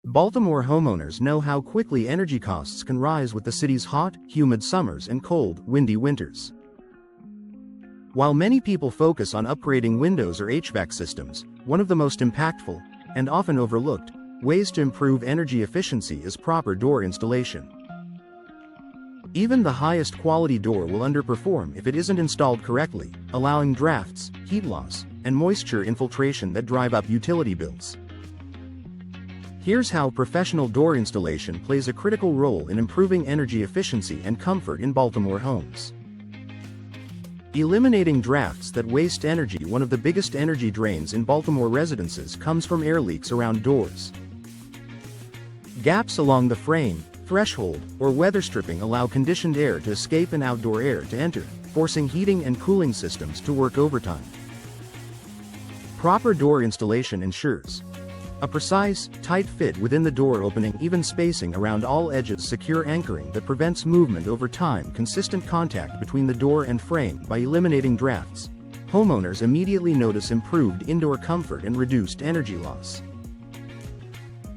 Baltimore homeowners know how quickly energy costs can rise with the city's hot, humid summers and cold, windy winters. While many people focus on upgrading windows or HVAC systems, one of the most impactful, and often overlooked, ways to improve energy efficiency is proper door installation. Even the highest quality door will underperform if it isn't installed correctly, allowing drafts, heat loss, and moisture infiltration that drive up utility bills. Here's how professional door installation plays a critical role in improving energy efficiency and comfort in Baltimore homes. Eliminating drafts that waste energy. One of the biggest energy drains in Baltimore residences comes from air leaks around doors. Gaps along the frame, threshold, or weather stripping allow conditioned air to escape and outdoor air to enter, forcing heating and cooling systems to work overtime. Proper door installation ensures a precise, tight fit within the door opening, even spacing around all edges, secure anchoring that prevents movement over time, consistent contact between the door and frame. By eliminating drafts, homeowners immediately notice improved indoor comfort and reduced energy loss.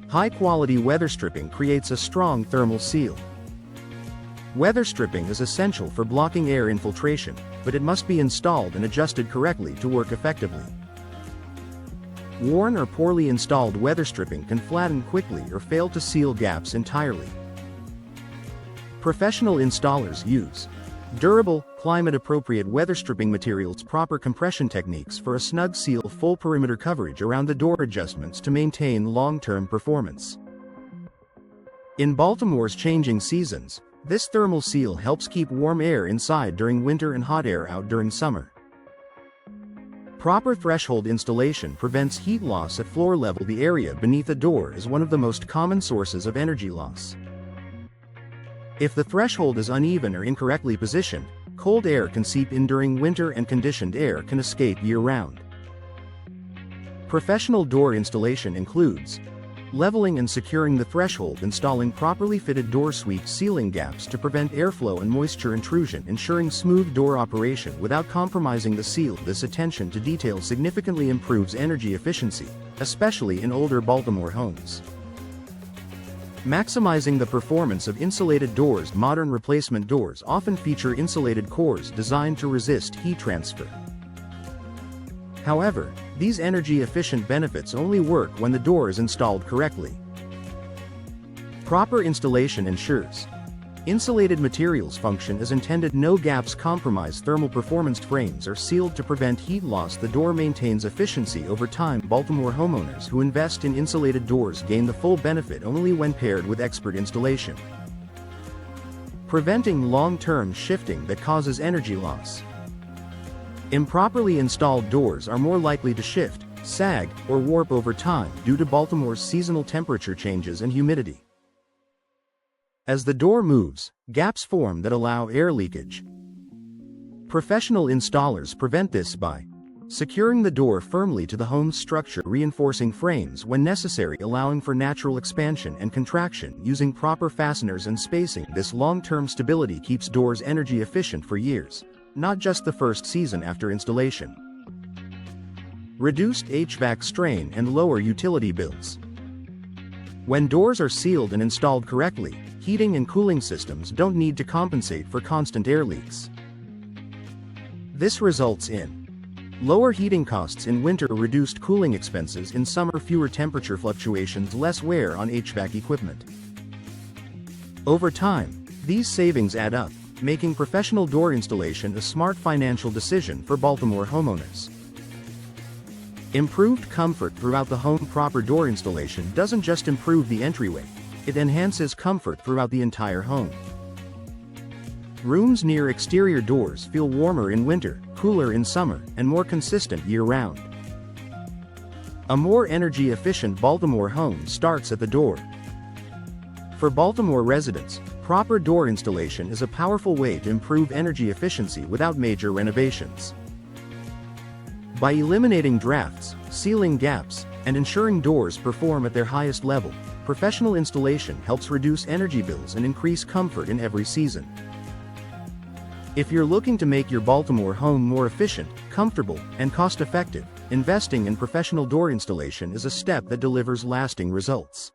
High-quality weather stripping creates a strong thermal seal. Weather stripping is essential for blocking air infiltration, but it must be installed and adjusted correctly to work effectively. Worn or poorly installed weather stripping can flatten quickly or fail to seal gaps entirely. Professional installers use durable, climate-appropriate weather stripping materials, proper compression techniques for a snug seal, full perimeter coverage around the door, adjustments to maintain long-term performance. In Baltimore's changing seasons, this thermal seal helps keep warm air inside during winter and hot air out during summer. Proper threshold installation prevents heat loss at floor level. The area beneath a door is one of the most common sources of energy loss. If the threshold is uneven or incorrectly positioned, cold air can seep in during winter and conditioned air can escape year-round. Professional door installation includes leveling and securing the threshold, installing properly fitted door sweep, sealing gaps to prevent airflow and moisture intrusion, ensuring smooth door operation without compromising the seal. This attention to detail significantly improves energy efficiency, especially in older Baltimore homes. Maximizing the performance of insulated doors. Modern replacement doors often feature insulated cores designed to resist heat transfer. However, these energy-efficient benefits only work when the door is installed correctly. Proper installation ensures insulated materials function as intended, no gaps compromise thermal performance, frames are sealed to prevent heat loss, the door maintains efficiency over time. Baltimore homeowners who invest in insulated doors gain the full benefit only when paired with expert installation, preventing long-term shifting that causes energy loss. Improperly installed doors are more likely to shift, sag, or warp over time due to Baltimore's seasonal temperature changes and humidity. As the door moves, gaps form that allow air leakage. Professional installers prevent this by securing the door firmly to the home's structure, reinforcing frames when necessary, allowing for natural expansion and contraction, using proper fasteners and spacing. This long-term stability keeps doors energy efficient for years, not just the first season after installation. Reduced HVAC strain and lower utility bills. When doors are sealed and installed correctly, heating and cooling systems don't need to compensate for constant air leaks. This results in lower heating costs in winter, reduced cooling expenses in summer, fewer temperature fluctuations, less wear on HVAC equipment. Over time, these savings add up, making professional door installation a smart financial decision for Baltimore homeowners. Improved comfort throughout the home. Proper door installation doesn't just improve the entryway, it enhances comfort throughout the entire home. Rooms near exterior doors feel warmer in winter, cooler in summer, and more consistent year-round. A more energy-efficient Baltimore home starts at the door. For Baltimore residents, proper door installation is a powerful way to improve energy efficiency without major renovations. By eliminating drafts, sealing gaps, and ensuring doors perform at their highest level, professional installation helps reduce energy bills and increase comfort in every season. If you're looking to make your Baltimore home more efficient, comfortable, and cost-effective, investing in professional door installation is a step that delivers lasting results.